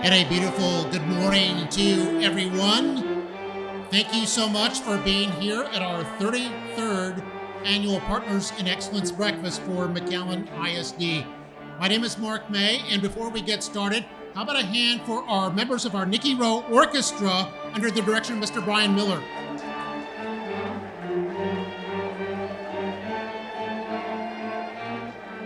And a beautiful good morning to everyone. Thank you so much for being here at our 33rd Annual Partners in Excellence Breakfast for McAllen ISD. My name is Mark May, and before we get started, how about a hand for our members of our Nicky Rowe Orchestra under the direction of Mr. Brian Miller.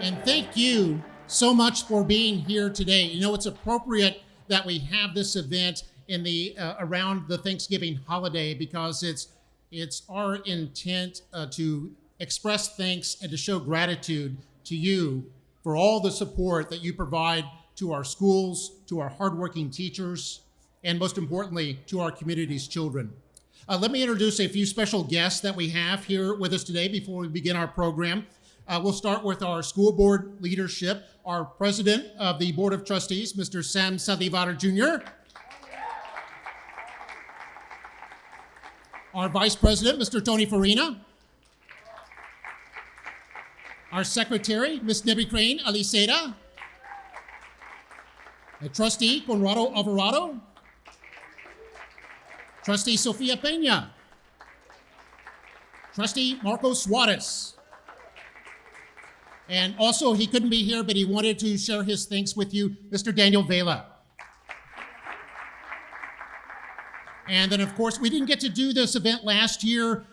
And thank you so much for being here today. You know, it's appropriate that we have this event in the around the Thanksgiving holiday because it's our intent to express thanks and to show gratitude to you for all the support that you provide to our schools, to our hardworking teachers, and most importantly, to our community's children. Let me introduce a few special guests that we have here with us today before we begin our program. We'll start with our school board leadership, our president of the Board of Trustees, Mr. Sam Salivar Jr., our vice president, Mr. Tony Farina, our secretary, Ms. Debbie Crane Aliceda, a trustee, Conrado Alvarado, trustee Sofia Peña, trustee Marco Suarez. And also, he couldn't be here, but he wanted to share his thanks with you, Mr. Daniel Vela. And then, of course, we didn't get to do this event last year,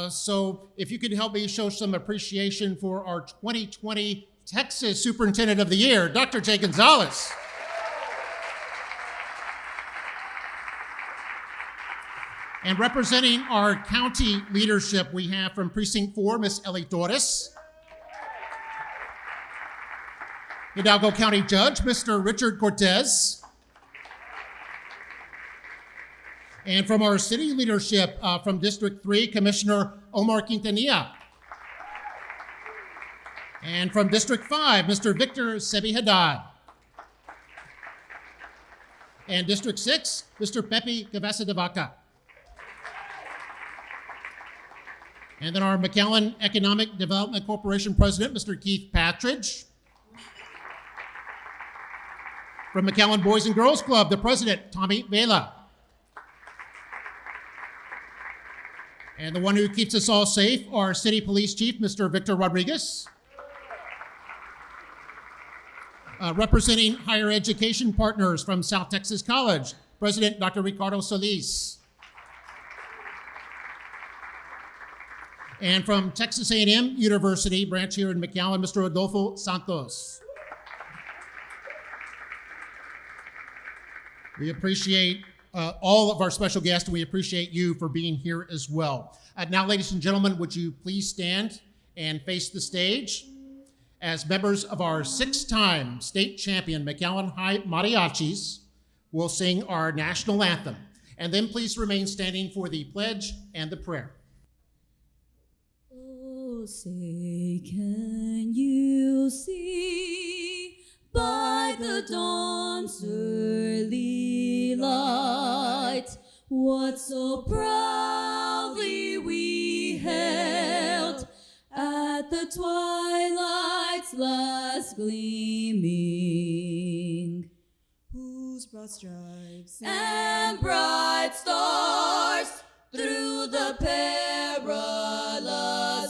so if you could help me show some appreciation for our 2020 Texas Superintendent of the Year, Dr. J. Gonzalez. And representing our county leadership, we have from Precinct 4, Ms. Ellie Torres. Hidalgo County Judge, Mr. Richard Cortez. And from our city leadership, from District 3, Commissioner Omar Quintanilla. And from District 5, Mr. Victor Sebi Haddad. And District 6, Mr. Pepe Cavasa de Vaca. And then our McAllen Economic Development Corporation President, Mr. Keith Patridge. From McAllen Boys and Girls Club, the President, Tommy Vela. And the one who keeps us all safe, our City Police Chief, Mr. Victor Rodriguez. Representing Higher Education Partners from South Texas College, President Dr. Ricardo Solis. And from Texas A&M University, branch here in McAllen, Mr. Rodolfo Santos. We appreciate all of our special guests, and we appreciate you for being here as well. Now, ladies and gentlemen, would you please stand and face the stage as members of our 6-time state champion McAllen High Mariachis will sing our national anthem. And then please remain standing for the pledge and the prayer. Oh, say, can you see by the dawn's early light what so proudly we hailed at the twilight's last gleaming, whose broad stripes and bright stars through the perilous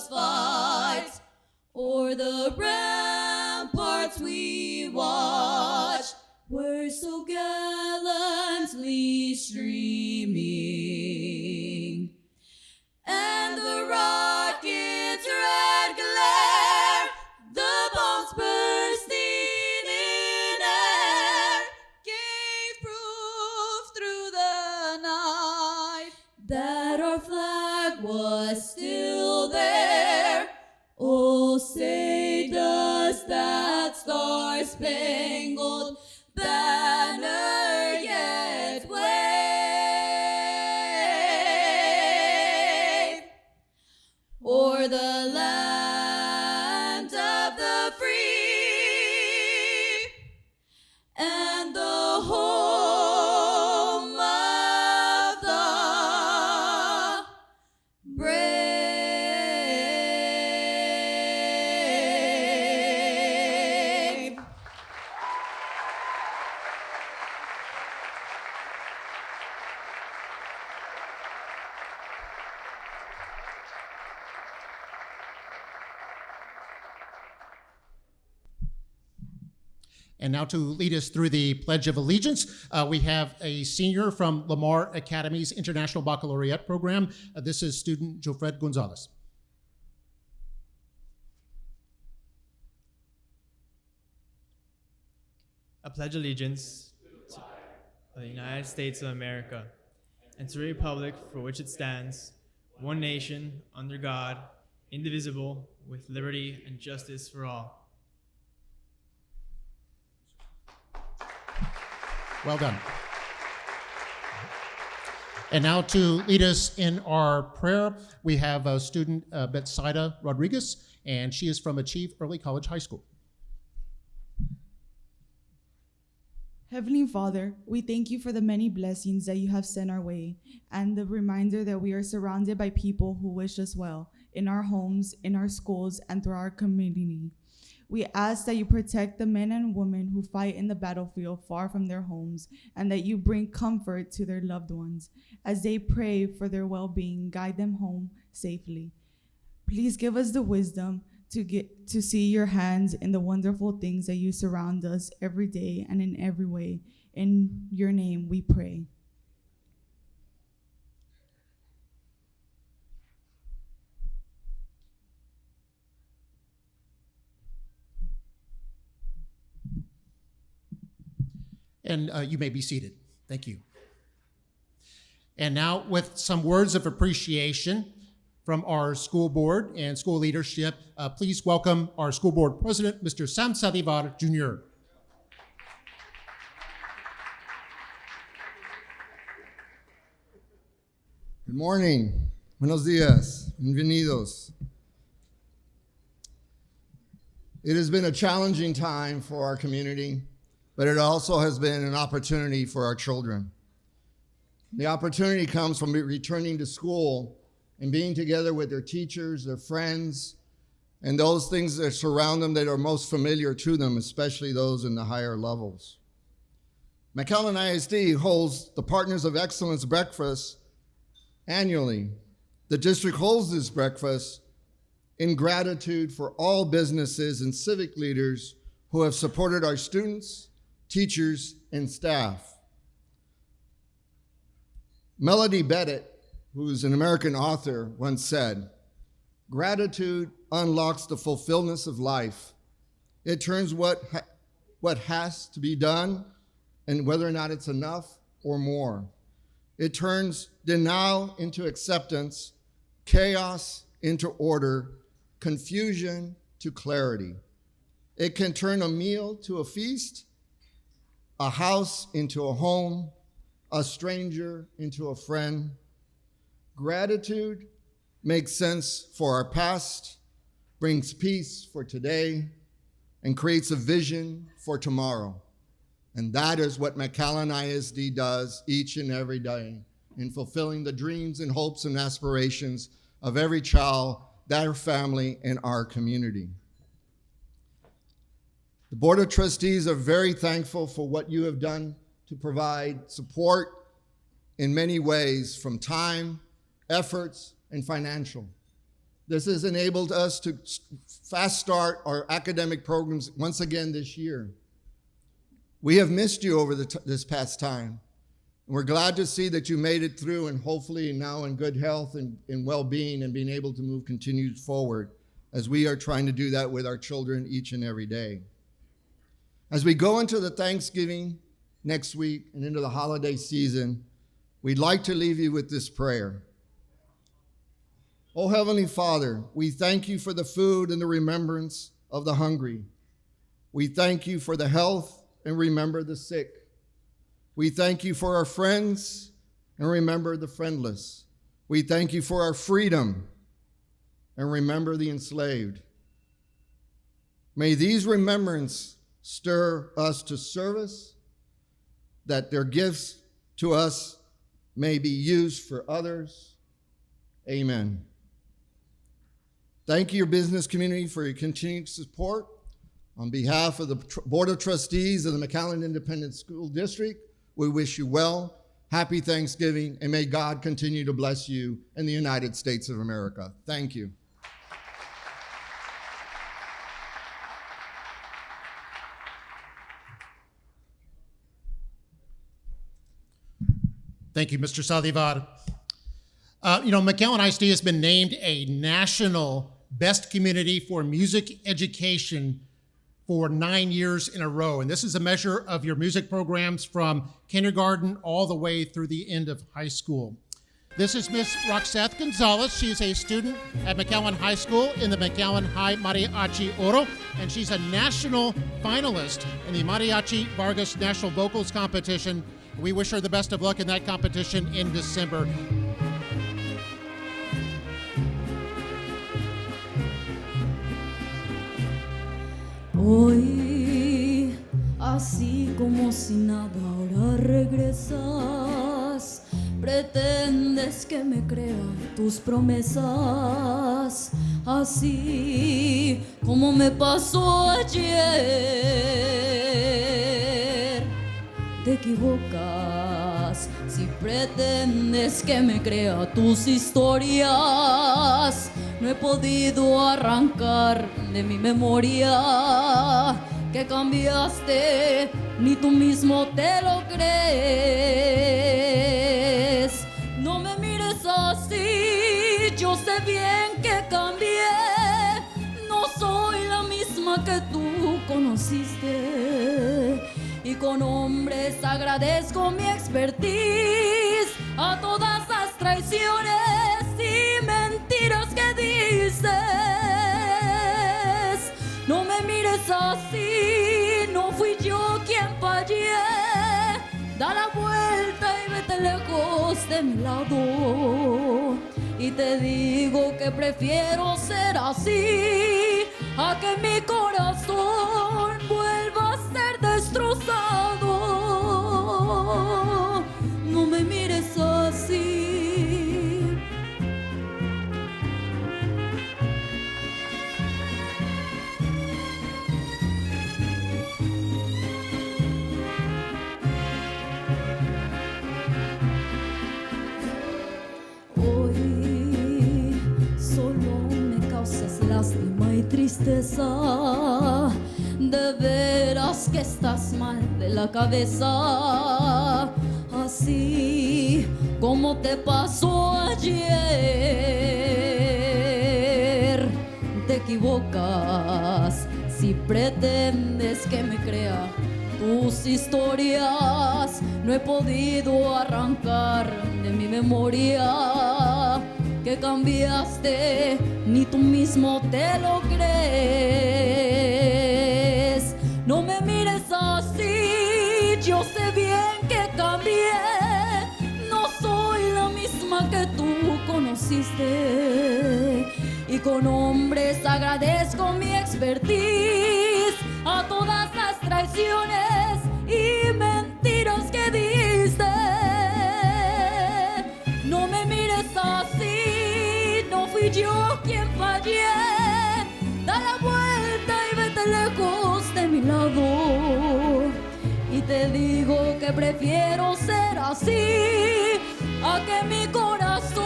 fight o'er the ramparts we watched were so gallantly streaming, and the rocket's red glare, the bombs bursting in air, gave proof through the night that our flag was still there. Oh, say does that star-spangled banner yet wave o'er the land of the free and the home of the brave? And now to lead us through the Pledge of Allegiance, we have a senior from Lamar Academy's International Baccalaureate program. This is student Jofred Gonzalez. I pledge allegiance to the United States of America and to the republic for which it stands, one nation, under God, indivisible, with liberty and justice for all. Well done. And now to lead us in our prayer, we have a student, Betsaida Rodriguez, and she is from Achieve Early College High School. Heavenly Father, we thank you for the many blessings that you have sent our way and the reminder that we are surrounded by people who wish us well in our homes, in our schools, and through our community. We ask that you protect the men and women who fight in the battlefield far from their homes, and that you bring comfort to their loved ones. As they pray for their well-being, guide them home safely. Please give us the wisdom to see your hands in the wonderful things that you surround us every day and in every way. In your name we pray. And you may be seated. Thank you. And now with some words of appreciation from our school board and school leadership, please welcome our school board president, Mr. Sam Salivar, Jr. Good morning. Buenos dias. Bienvenidos. It has been a challenging time for our community, but it also has been an opportunity for our children. The opportunity comes from returning to school and being together with their teachers, their friends, and those things that surround them that are most familiar to them, especially those in the higher levels. McAllen ISD holds the Partners of Excellence Breakfast annually. The district holds this breakfast in gratitude for all businesses and civic leaders who have supported our students, teachers, and staff. Melody Bennett, who's an American author, once said, "Gratitude unlocks the fulfillment of life. It turns what has to be done and whether or not it's enough or more. It turns denial into acceptance, chaos into order, confusion to clarity. It can turn a meal to a feast, a house into a home, a stranger into a friend. Gratitude makes sense for our past, brings peace for today, and creates a vision for tomorrow." And that is what McAllen ISD does each and every day in fulfilling the dreams and hopes and aspirations of every child, their family, and our community. The Board of Trustees are very thankful for what you have done to provide support in many ways, from time, efforts, and financial. This has enabled us to fast start our academic programs once again this year. We have missed you over this past time. And we're glad to see that you made it through and hopefully now in good health and well-being and being able to move continued forward as we are trying to do that with our children each and every day. As we go into the Thanksgiving next week and into the holiday season, we'd like to leave you with this prayer. Oh, Heavenly Father, we thank you for the food and the remembrance of the hungry. We thank you for the health and remember the sick. We thank you for our friends and remember the friendless. We thank you for our freedom and remember the enslaved. May these remembrances stir us to service, that their gifts to us may be used for others. Amen. Thank you, your business community, for your continued support. On behalf of the Board of Trustees of the McAllen Independent School District, we wish you well, happy Thanksgiving, and may God continue to bless you in the United States of America. Thank you. Thank you, Mr. Salivar. McAllen ISD has been named a national best community for music education for 9 years in a row. And this is a measure of your music programs from kindergarten all the way through the end of high school. This is Miss Roxette Gonzalez. She is a student at McAllen High School in the McAllen High Mariachi Oro, and she's a national finalist in the Mariachi Vargas National Vocals Competition. We wish her the best of luck in that competition in December. Hoy, así como si nada, ahora regresas. Pretendes que me crean tus promesas, así como me pasó ayer. Te equivocas si pretendes que me crea tus historias. No he podido arrancar de mi memoria que cambiaste, ni tú mismo te lo crees. No me mires así, yo sé bien que cambié. No soy la misma que tú conociste. Y con hombres agradezco mi expertise a todas las traiciones y mentiras que dices. No me mires así, no fui yo quien fallé. Da la vuelta y vete lejos de mi lado. Y te digo que prefiero ser así a que mi corazón vuelva a ser destrozado. No me mires así. Hoy solo me causas lástima y tristeza. De veras que estás mal de la cabeza, así como te pasó ayer. Te equivocas si pretendes que me crea tus historias. No he podido arrancar de mi memoria que cambiaste, ni tú mismo te lo crees. No me mires así, yo sé bien que cambié. No soy la misma que tú conociste. Y con hombres agradezco mi expertise a todas las traiciones y mentiras que diste. No me mires así, no fui yo quien fallé. Da la vuelta y vete lejos de mi lado. Y te digo que prefiero ser así a que mi corazón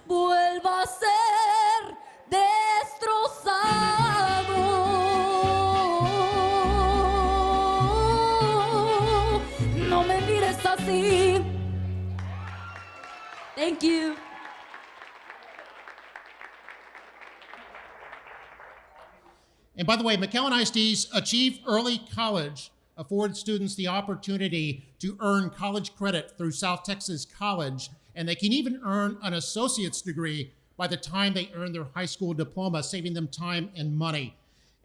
vuelva a ser destrozado. No me mires así. Thank you. And by the way, McAllen ISD's Achieve Early College affords students the opportunity to earn college credit through South Texas College, and they can even earn an associate's degree by the time they earn their high school diploma, saving them time and money.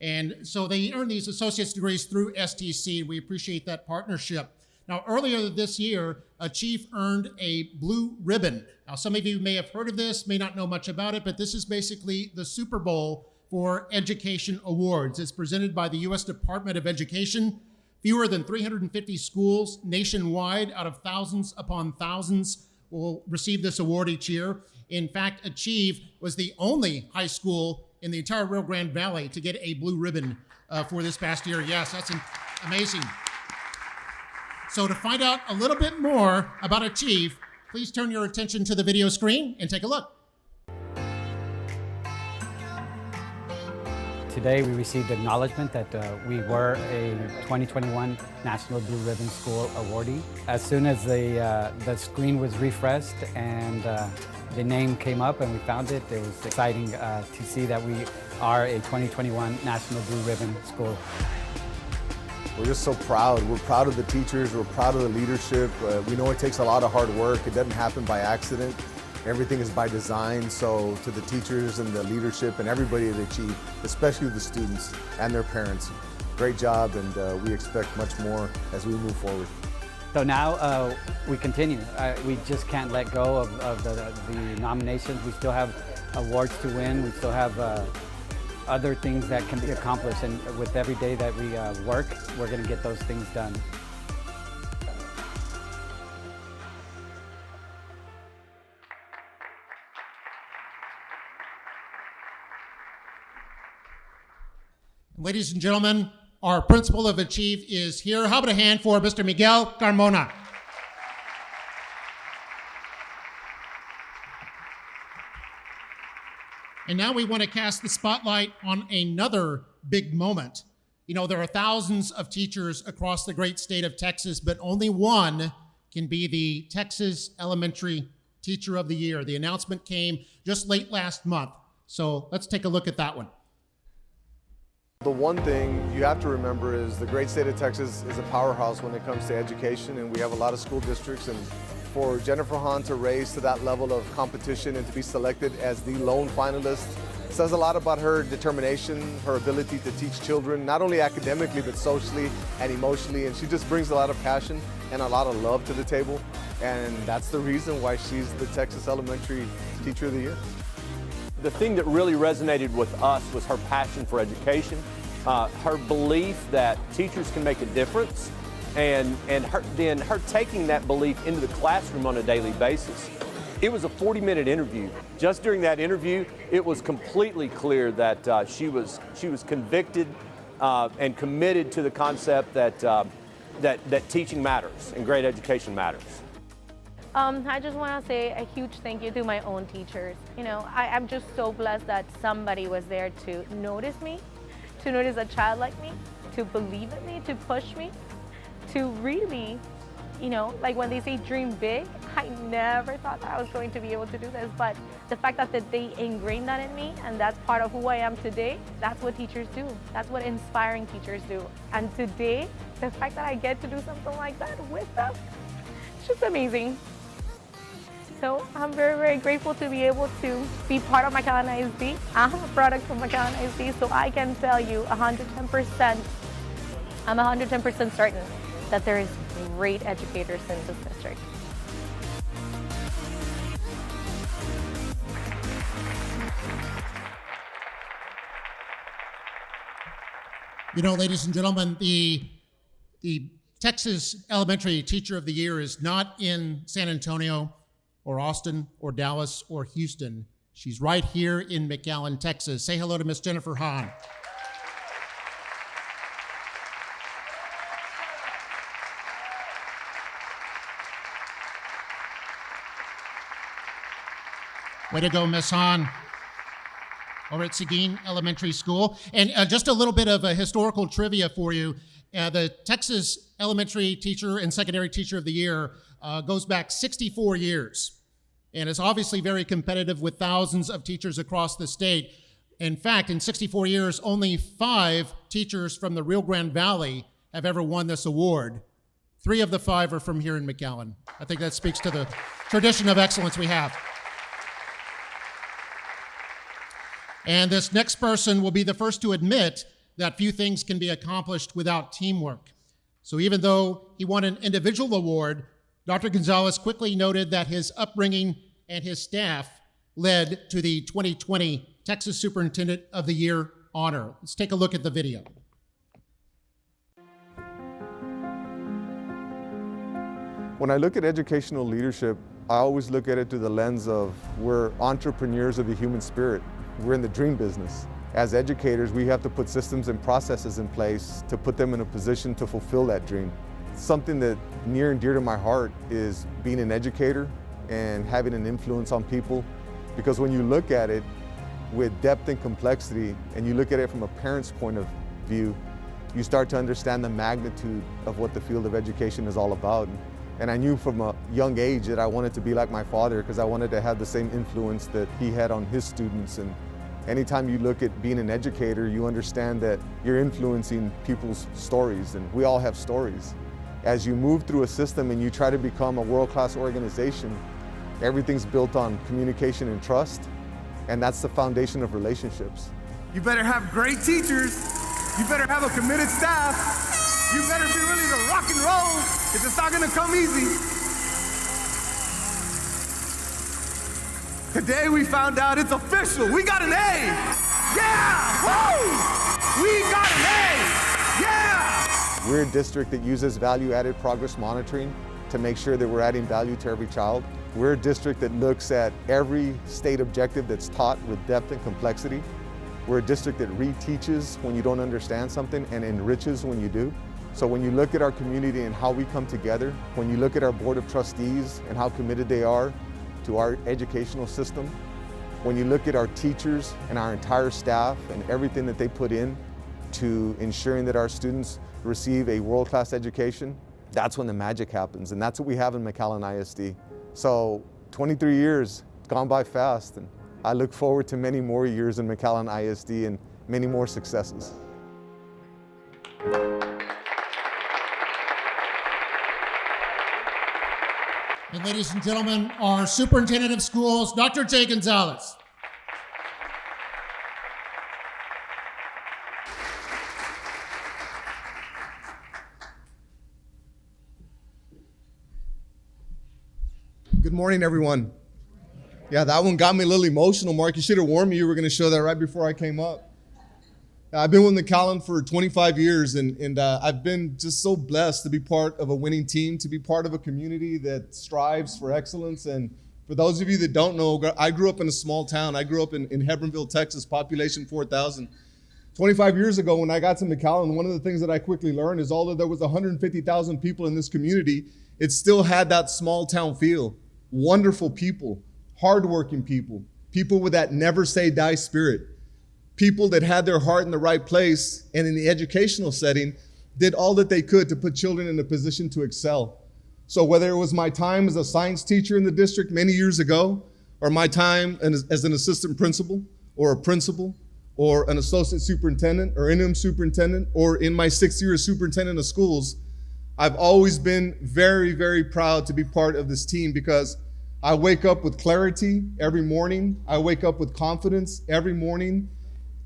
And so they earn these associate's degrees through STC. We appreciate that partnership. Now, earlier this year, Achieve earned a blue ribbon. Now, some of you may have heard of this, may not know much about it, but this is basically the Super Bowl for education awards. It's presented by the U.S. Department of Education. Fewer than 350 schools nationwide out of thousands upon thousands will receive this award each year. In fact, Achieve was the only high school in the entire Rio Grande Valley to get a blue ribbon for this past year. Yes, that's amazing. So to find out a little bit more about Achieve, please turn your attention to the video screen and take a look. Today we received acknowledgement that we were a 2021 National Blue Ribbon School awardee. As soon as the screen was refreshed and the name came up and we found it, it was exciting to see that we are a 2021 National Blue Ribbon School. We're just so proud. We're proud of the teachers, we're proud of the leadership. We know it takes a lot of hard work. It doesn't happen by accident. Everything is by design, so to the teachers and the leadership and everybody that achieve, especially the students and their parents, great job, and we expect much more as we move forward. So now we continue. We just can't let go of the nominations. We still have awards to win. We still have other things that can be accomplished, and with every day that we work, we're going to get those things done. Ladies and gentlemen, our Principal of Achieve is here. How about a hand for Mr. Miguel Carmona? And now we want to cast the spotlight on another big moment. You know, there are thousands of teachers across the great state of Texas, but only one can be the Texas Elementary Teacher of the Year. The announcement came just late last month. So let's take a look at that one. The one thing you have to remember is the great state of Texas is a powerhouse when it comes to education, and we have a lot of school districts, and for Jennifer Hahn to raise to that level of competition and to be selected as the lone finalist says a lot about her determination, her ability to teach children, not only academically, but socially and emotionally, and she just brings a lot of passion and a lot of love to the table, and that's the reason why she's the Texas Elementary Teacher of the Year. The thing that really resonated with us was her passion for education, her belief that teachers can make a difference, and her taking that belief into the classroom on a daily basis. It was a 40-minute interview. Just during that interview, it was completely clear that she was convicted and committed to the concept that teaching matters and great education matters. I just want to say a huge thank you to my own teachers. You know, I'm just so blessed that somebody was there to notice me, to notice a child like me, to believe in me, to push me, to really, you know, like when they say dream big, I never thought that I was going to be able to do this, but the fact that they ingrained that in me, and that's part of who I am today, that's what teachers do. That's what inspiring teachers do. And today, the fact that I get to do something like that with them, it's just amazing. So I'm very, very grateful to be able to be part of McAllen ISD. I'm a product from McAllen ISD, so I can tell you 110%, I'm 110% certain that there is great educators in this district. You know, ladies and gentlemen, the Texas Elementary Teacher of the Year is not in San Antonio or Austin or Dallas or Houston. She's right here in McAllen, Texas. Say hello to Miss Jennifer Hahn. Way to go, Miss Hahn, over at Seguin Elementary School. And just a little bit of a historical trivia for you. The Texas Elementary Teacher and Secondary Teacher of the Year goes back 64 years. And it's obviously very competitive with thousands of teachers across the state. In fact, in 64 years, only 5 teachers from the Rio Grande Valley have ever won this award. 3 of the 5 are from here in McAllen. I think that speaks to the tradition of excellence we have. And this next person will be the first to admit that few things can be accomplished without teamwork. So even though he won an individual award, Dr. Gonzalez quickly noted that his upbringing and his staff led to the 2020 Texas Superintendent of the Year honor. Let's take a look at the video. When I look at educational leadership, I always look at it through the lens of we're entrepreneurs of the human spirit. We're in the dream business. As educators, we have to put systems and processes in place to put them in a position to fulfill that dream. Something that near and dear to my heart is being an educator and having an influence on people, because when you look at it, with depth and complexity, and you look at it from a parent's point of view, you start to understand the magnitude of what the field of education is all about. And I knew from a young age that I wanted to be like my father because I wanted to have the same influence that he had on his students. And anytime you look at being an educator, you understand that you're influencing people's stories, and we all have stories. As you move through a system and you try to become a world-class organization, everything's built on communication and trust, and that's the foundation of relationships. You better have great teachers. You better have a committed staff. You better be ready to rock and roll, because it's not gonna come easy. Today we found out it's official. We got an A. Yeah! Woo! We got an A. Yeah! We're a district that uses value-added progress monitoring to make sure that we're adding value to every child. We're a district that looks at every state objective that's taught with depth and complexity. We're a district that reteaches when you don't understand something and enriches when you do. So when you look at our community and how we come together, when you look at our Board of Trustees and how committed they are to our educational system, when you look at our teachers and our entire staff and everything that they put in to ensuring that our students receive a world-class education, that's when the magic happens, and that's what we have in McAllen ISD. So 23 years, it's gone by fast, and I look forward to many more years in McAllen ISD and many more successes. And ladies and gentlemen, our Superintendent of Schools, Dr. J. Gonzalez. Good morning, everyone. Yeah, that one got me a little emotional, Mark. You should have warned me you were going to show that right before I came up. I've been with McAllen for 25 years, and I've been just so blessed to be part of a winning team, to be part of a community that strives for excellence. And for those of you that don't know, I grew up in a small town. I grew up in Hebronville, Texas, population 4,000. 25 years ago, when I got to McAllen, one of the things that I quickly learned is although there was 150,000 people in this community, it still had that small town feel. Wonderful people, hardworking people, people with that never say die spirit, people that had their heart in the right place and in the educational setting did all that they could to put children in a position to excel. So whether it was my time as a science teacher in the district many years ago, or my time as an assistant principal or a principal or an associate superintendent or interim superintendent, or in my 6th year as superintendent of schools, I've always been very, very proud to be part of this team because I wake up with clarity every morning. I wake up with confidence every morning,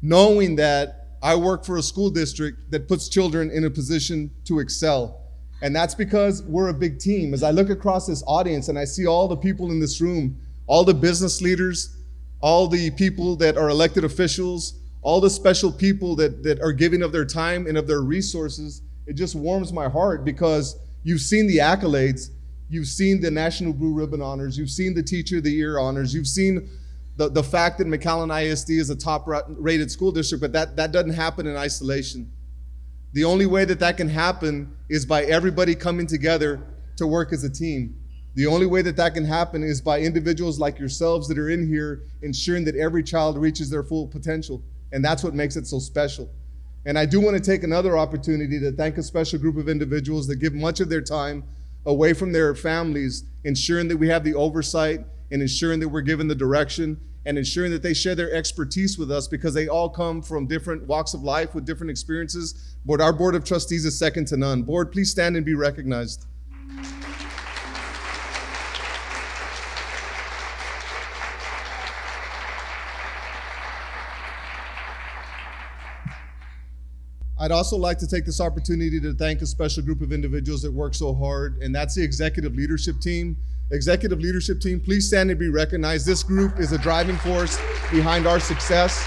knowing that I work for a school district that puts children in a position to excel. And that's because we're a big team. As I look across this audience and I see all the people in this room, all the business leaders, all the people that are elected officials, all the special people that are giving of their time and of their resources, it just warms my heart because you've seen the accolades, you've seen the National Blue Ribbon honors, you've seen the Teacher of the Year honors, you've seen the fact that McAllen ISD is a top-rated school district, but that doesn't happen in isolation. The only way that can happen is by everybody coming together to work as a team. The only way that can happen is by individuals like yourselves that are in here ensuring that every child reaches their full potential, and that's what makes it so special. And I do want to take another opportunity to thank a special group of individuals that give much of their time away from their families, ensuring that we have the oversight and ensuring that we're given the direction and ensuring that they share their expertise with us because they all come from different walks of life with different experiences. But our Board of Trustees is second to none. Board, please stand and be recognized. I'd also like to take this opportunity to thank a special group of individuals that work so hard, and that's the executive leadership team. Executive leadership team, please stand and be recognized. This group is a driving force behind our success.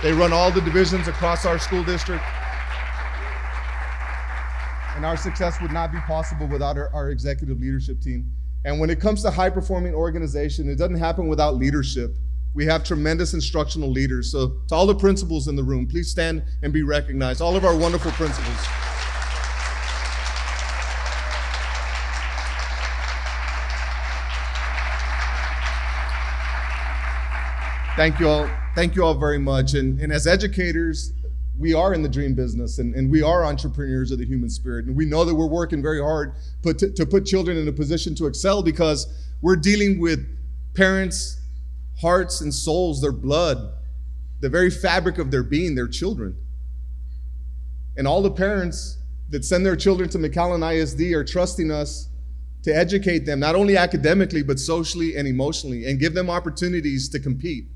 They run all the divisions across our school district. And our success would not be possible without our executive leadership team. And when it comes to high-performing organization, it doesn't happen without leadership. We have tremendous instructional leaders. So to all the principals in the room, please stand and be recognized. All of our wonderful principals. Thank you all. Thank you all very much. And as educators, we are in the dream business, and we are entrepreneurs of the human spirit. And we know that we're working very hard to put children in a position to excel, because we're dealing with parents' hearts and souls, their blood, the very fabric of their being, their children. And all the parents that send their children to McAllen ISD are trusting us to educate them, not only academically, but socially and emotionally, and give them opportunities to compete.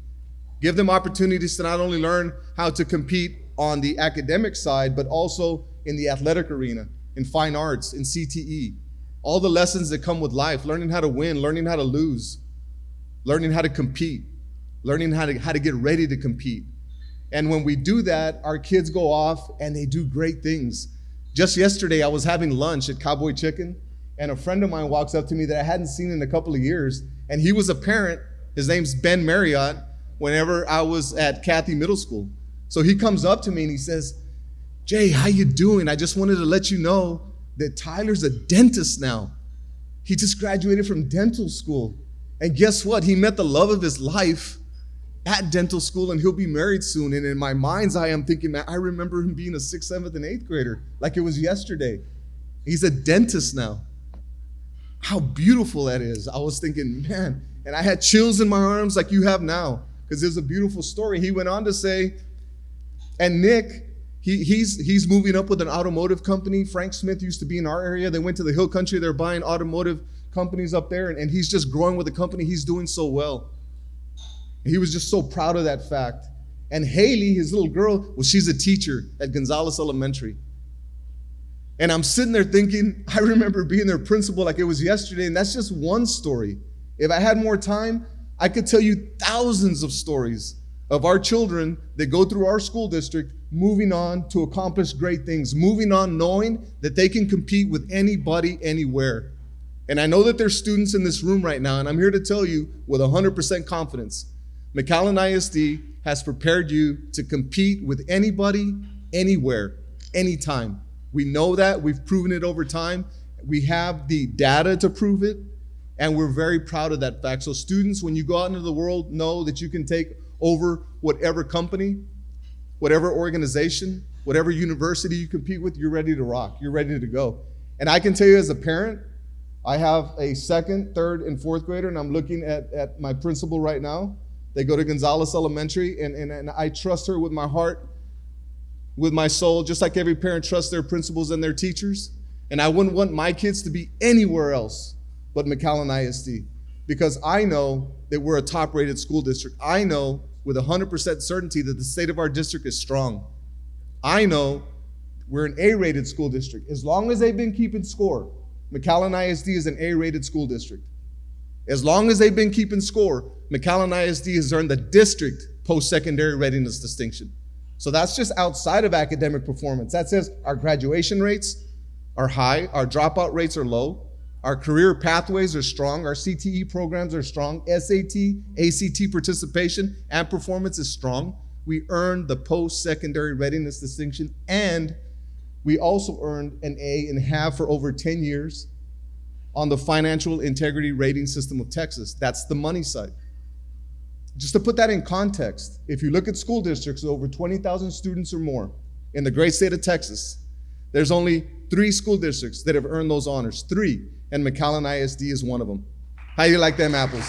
Give them opportunities to not only learn how to compete on the academic side, but also in the athletic arena, in fine arts, in CTE. All the lessons that come with life, learning how to win, learning how to lose, learning how to compete, learning how to get ready to compete. And when we do that, our kids go off and they do great things. Just yesterday, I was having lunch at Cowboy Chicken, and a friend of mine walks up to me that I hadn't seen in a couple of years, and he was a parent. His name's Ben Marriott, whenever I was at Cathy Middle School. So he comes up to me and he says, "Jay, how you doing? I just wanted to let you know that Tyler's a dentist now. He just graduated from dental school. And guess what? He met the love of his life at dental school, and he'll be married soon." And in my mind's eye, I'm thinking, man, I remember him being a 6th, 7th, and 8th grader like it was yesterday. He's a dentist now. How beautiful that is. I was thinking, man, and I had chills in my arms like you have now, because there's a beautiful story. He went on to say, and Nick, he's moving up with an automotive company. Frank Smith used to be in our area. They went to the hill country. They're buying automotive companies up there, and he's just growing with the company. He's doing so well. He was just so proud of that fact. And Haley, his little girl, well, she's a teacher at Gonzalez Elementary. And I'm sitting there thinking, I remember being their principal like it was yesterday, and that's just one story. If I had more time, I could tell you thousands of stories of our children that go through our school district, moving on to accomplish great things, moving on knowing that they can compete with anybody, anywhere. And I know that there's students in this room right now, and I'm here to tell you with 100% confidence, McAllen ISD has prepared you to compete with anybody, anywhere, anytime. We know that. We've proven it over time. We have the data to prove it, and we're very proud of that fact. So students, when you go out into the world, know that you can take over whatever company, whatever organization, whatever university you compete with. You're ready to rock. You're ready to go. And I can tell you as a parent, I have a 2nd, 3rd, and 4th grader, and I'm looking at my principal right now. They go to Gonzalez Elementary, and I trust her with my heart, with my soul, just like every parent trusts their principals and their teachers. And I wouldn't want my kids to be anywhere else but McAllen ISD, because I know that we're a top-rated school district. I know with 100% certainty that the state of our district is strong. I know we're an A-rated school district. As long as they've been keeping score, McAllen ISD is an A-rated school district. As long as they've been keeping score, McAllen ISD has earned the district post-secondary readiness distinction. So that's just outside of academic performance. That says our graduation rates are high, our dropout rates are low, our career pathways are strong, our CTE programs are strong, SAT, ACT participation and performance is strong. We earned the post-secondary readiness distinction, and we also earned an A and have for over 10 years on the Financial Integrity Rating System of Texas. That's the money side. Just to put that in context, if you look at school districts with over 20,000 students or more in the great state of Texas, there's only 3 school districts that have earned those honors, 3, and McAllen ISD is one of them. How do you like them apples?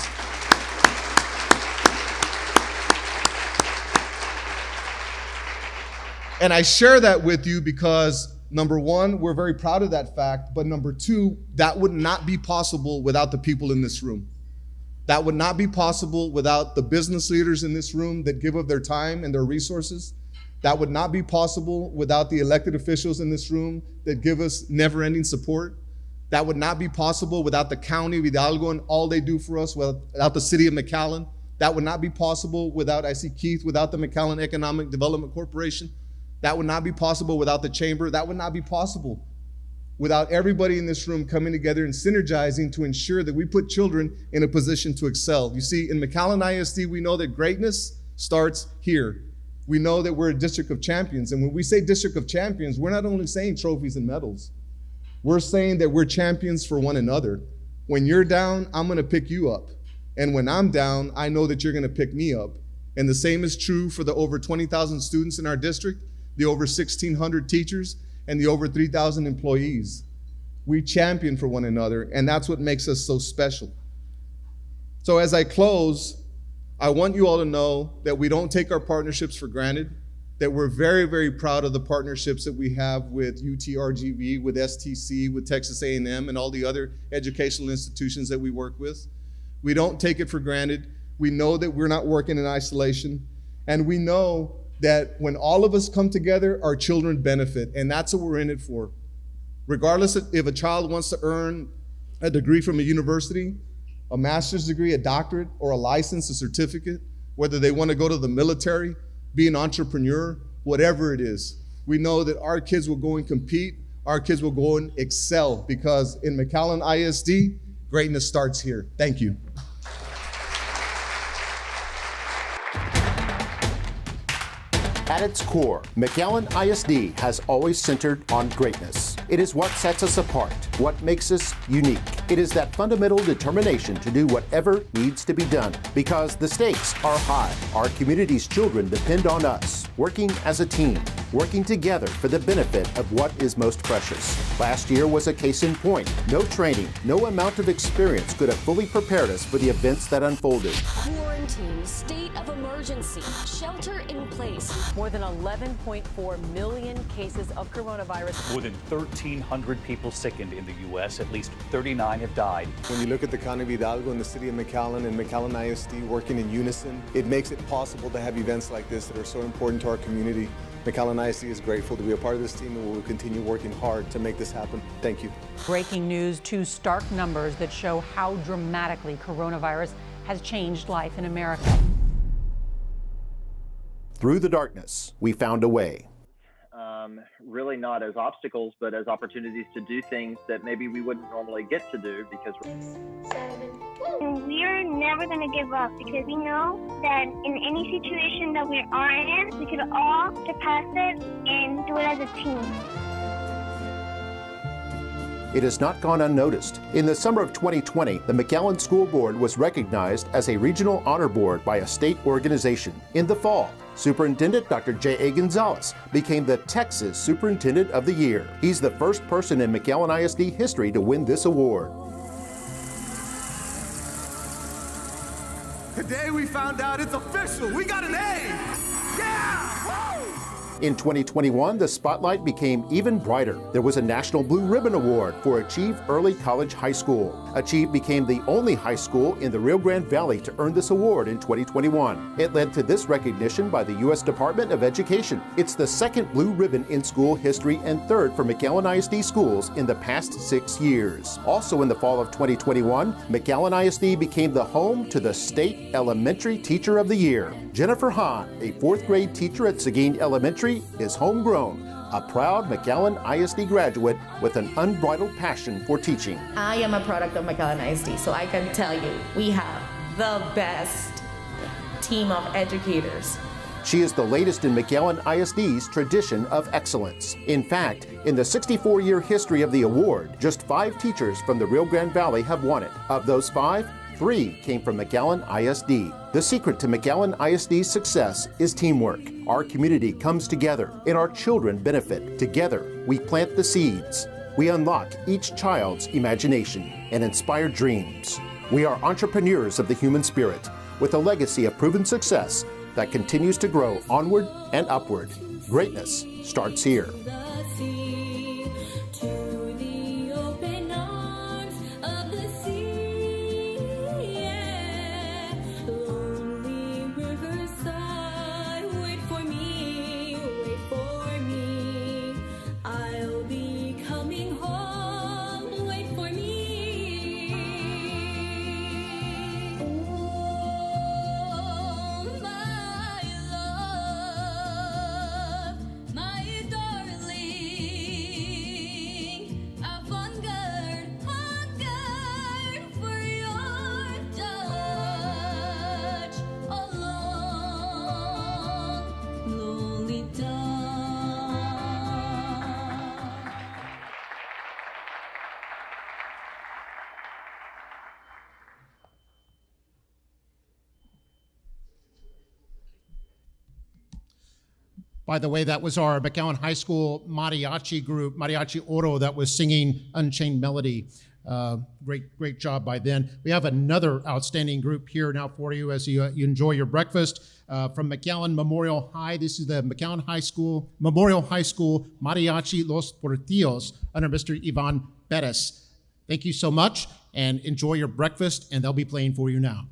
And I share that with you because, number one, we're very proud of that fact, but number two, that would not be possible without the people in this room. That would not be possible without the business leaders in this room that give of their time and their resources. That would not be possible without the elected officials in this room that give us never-ending support. That would not be possible without the county of Hidalgo and all they do for us, without the city of McAllen. That would not be possible without, I see Keith, without the McAllen Economic Development Corporation. That would not be possible without the chamber. That would not be possible without everybody in this room coming together and synergizing to ensure that we put children in a position to excel. You see, in McAllen ISD, we know that greatness starts here. We know that we're a district of champions. And when we say district of champions, we're not only saying trophies and medals. We're saying that we're champions for one another. When you're down, I'm gonna pick you up. And when I'm down, I know that you're gonna pick me up. And the same is true for the over 20,000 students in our district, the over 1,600 teachers, and the over 3,000 employees. We champion for one another, and that's what makes us so special. So as I close, I want you all to know that we don't take our partnerships for granted, that we're very, very proud of the partnerships that we have with UTRGV, with STC, with Texas A&M, and all the other educational institutions that we work with. We don't take it for granted. We know that we're not working in isolation, and we know that when all of us come together, our children benefit, and that's what we're in it for. Regardless of if a child wants to earn a degree from a university, a master's degree, a doctorate, or a license, a certificate, whether they want to go to the military, be an entrepreneur, whatever it is, we know that our kids will go and compete, our kids will go and excel, because in McAllen ISD, greatness starts here. Thank you. At its core, McAllen ISD has always centered on greatness. It is what sets us apart, what makes us unique. It is that fundamental determination to do whatever needs to be done, because the stakes are high. Our community's children depend on us, working as a team, working together for the benefit of what is most precious. Last year was a case in point. No training, no amount of experience could have fully prepared us for the events that unfolded. Quarantine, state of emergency, shelter in place. More than 11.4 million cases of coronavirus. More than 1,300 people sickened in the U.S. At least 39 have died. When you look at the County of Hidalgo and the city of McAllen and McAllen ISD working in unison, it makes it possible to have events like this that are so important to our community. McAllen ISD is grateful to be a part of this team, and we will continue working hard to make this happen. Thank you. Breaking news, 2 stark numbers that show how dramatically coronavirus has changed life in America. Through the darkness, we found a way. Really not as obstacles, but as opportunities to do things that maybe we wouldn't normally get to do because we're never going to give up, because we know that in any situation that we are in, we can all surpass it and do it as a team. It has not gone unnoticed. In the summer of 2020, the McAllen School Board was recognized as a regional honor board by a state organization. In the fall, Superintendent Dr. J.A. Gonzalez became the Texas Superintendent of the Year. He's the first person in McAllen ISD history to win this award. Today we found out it's official. We got an A! Yeah! Woo! In 2021, the spotlight became even brighter. There was a National Blue Ribbon Award for Achieve Early College High School. Achieve became the only high school in the Rio Grande Valley to earn this award in 2021. It led to this recognition by the U.S. Department of Education. It's the second blue ribbon in school history and third for McAllen ISD schools in the past 6 years. Also in the fall of 2021, McAllen ISD became the home to the State Elementary Teacher of the Year. Jennifer Hahn, a 4th grade teacher at Seguin Elementary, is homegrown, a proud McAllen ISD graduate with an unbridled passion for teaching. I am a product of McAllen ISD, so I can tell you we have the best team of educators. She is the latest in McAllen ISD's tradition of excellence. In fact, in the 64-year history of the award, just 5 teachers from the Rio Grande Valley have won it. Of those 5, 3 came from McAllen ISD. The secret to McAllen ISD's success is teamwork. Our community comes together and our children benefit. Together, we plant the seeds. We unlock each child's imagination and inspire dreams. We are entrepreneurs of the human spirit with a legacy of proven success that continues to grow onward and upward. Greatness starts here. By the way, that was our McAllen High School mariachi group, Mariachi Oro, that was singing Unchained Melody. Great job by them. We have another outstanding group here now for you as you enjoy your breakfast from McAllen Memorial High. This is the McAllen High School, Memorial High School Mariachi Los Portillos under Mr. Ivan Perez. Thank you so much and enjoy your breakfast, and they'll be playing for you now.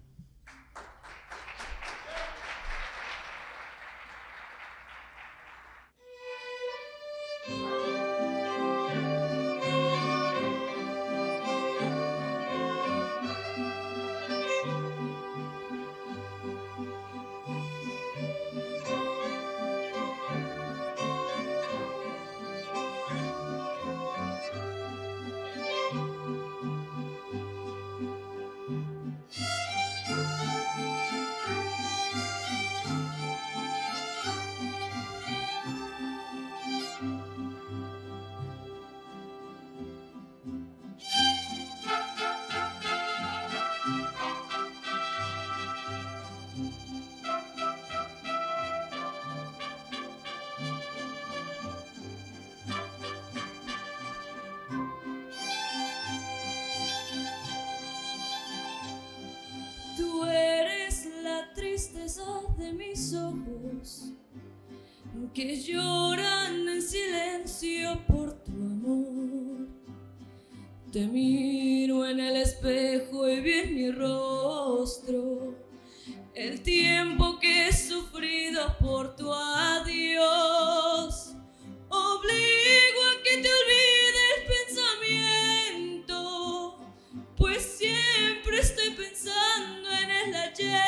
De mis ojos que lloran en silencio por tu amor. Te miro en el espejo y vi en mi rostro el tiempo que he sufrido por tu adiós. Obligo a que te olvide el pensamiento, pues siempre estoy pensando en el ayer.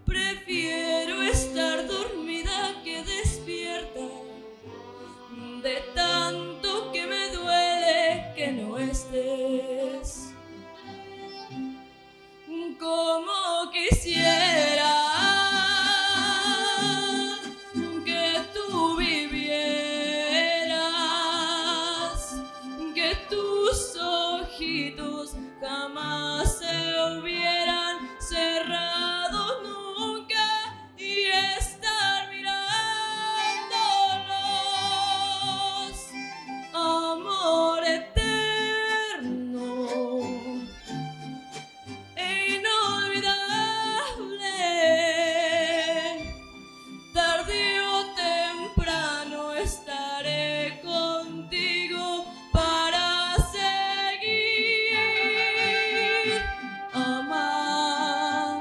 Prefiero estar dormida que despierta, de tanto que me duele que no estés. Como quisiera que tú vivieras, que tus ojitos jamás se hubieran cerrado nunca y estar mirándolos, amor eterno e inolvidable. Tarde o temprano estaré contigo para seguir amándonos.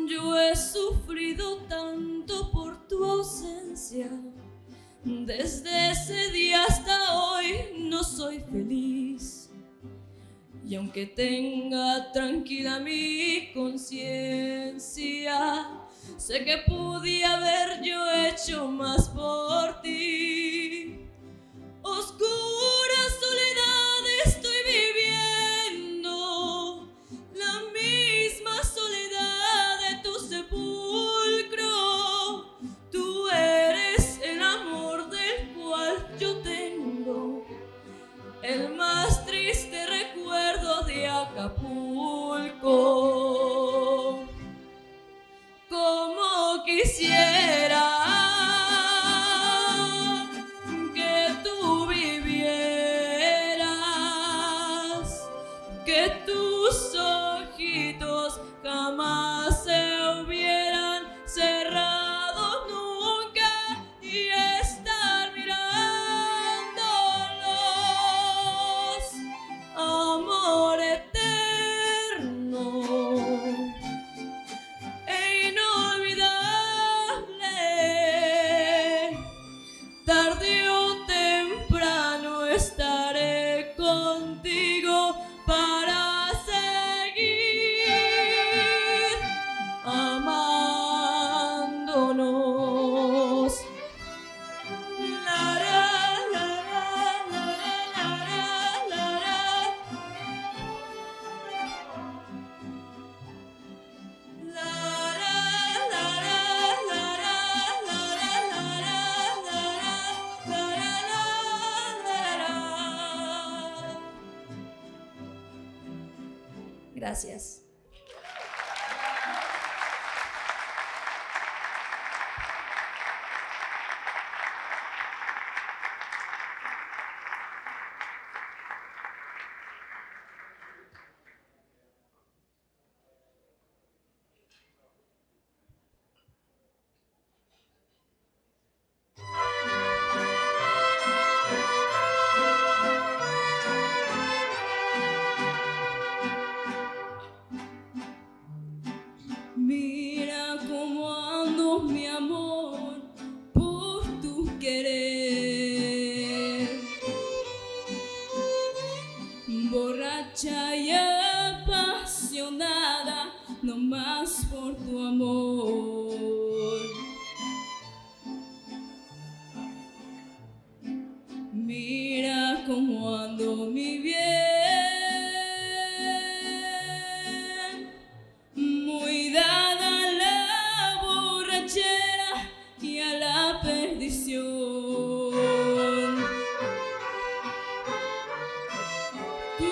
Yo he sufrido tanto por tu ausencia, desde ese día hasta hoy no soy feliz. Y aunque tenga tranquila mi conciencia, sé que pude haber yo hecho más por ti. Oscura soledad estoy viviendo, la misma soledad de tu sepulcro. Tú eres el amor del cual yo tengo el más triste recuerdo de Acapulco. Como quisiera que tú vivieras, que tus ojitos jamás se hubieran cerrado nunca y estar mirándolos, amor eterno e inolvidable. Tarde o temprano estaré contigo para seguir gracias. Mira cómo ando, mi amor, por tu querer. Borracha y apasionada, no más por tu amor. Mira cómo ando, mi bien. Muy dada a la borrachera y a la perdición. Tú,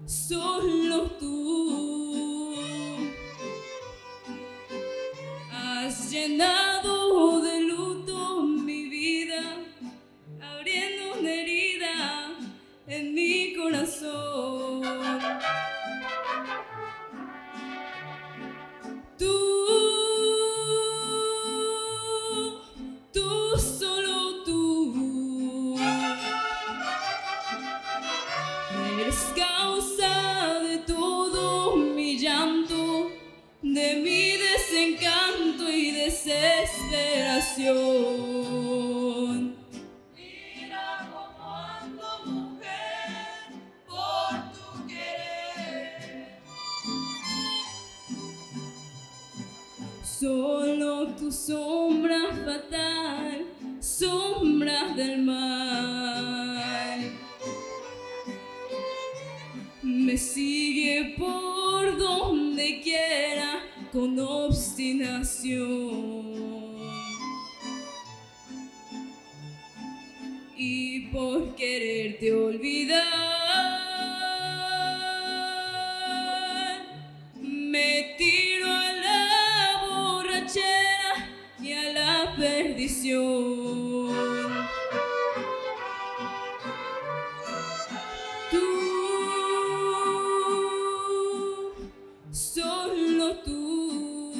solo tú, has llenado de luto mi vida, abriendo una herida en mi corazón. Tú, solo tú, eres causa de todo mi llanto, de mi desencanto y desesperación. Mira cómo ando, mujer, por tu querer. Solo tu sombra fatal, sombra del mal, me sigue por donde quiera con obstinación. Y por quererte olvidar, me tiro a la borrachera y a la perdición. Tú, solo tú,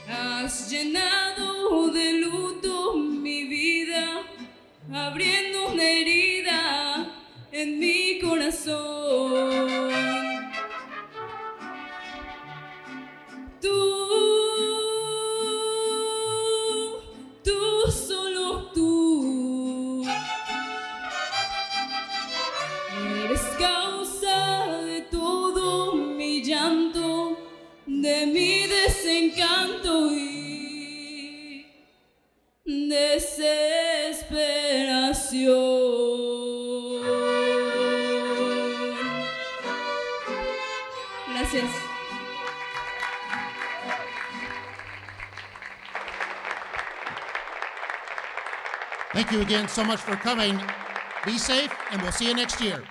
has llenado de luto mi vida, abriendo una herida en mi corazón. Tú, solo tú, eres causa de todo mi llanto, de mi desencanto y desesperación. Gracias. Thank you again so much for coming. Be safe, and we'll see you next year.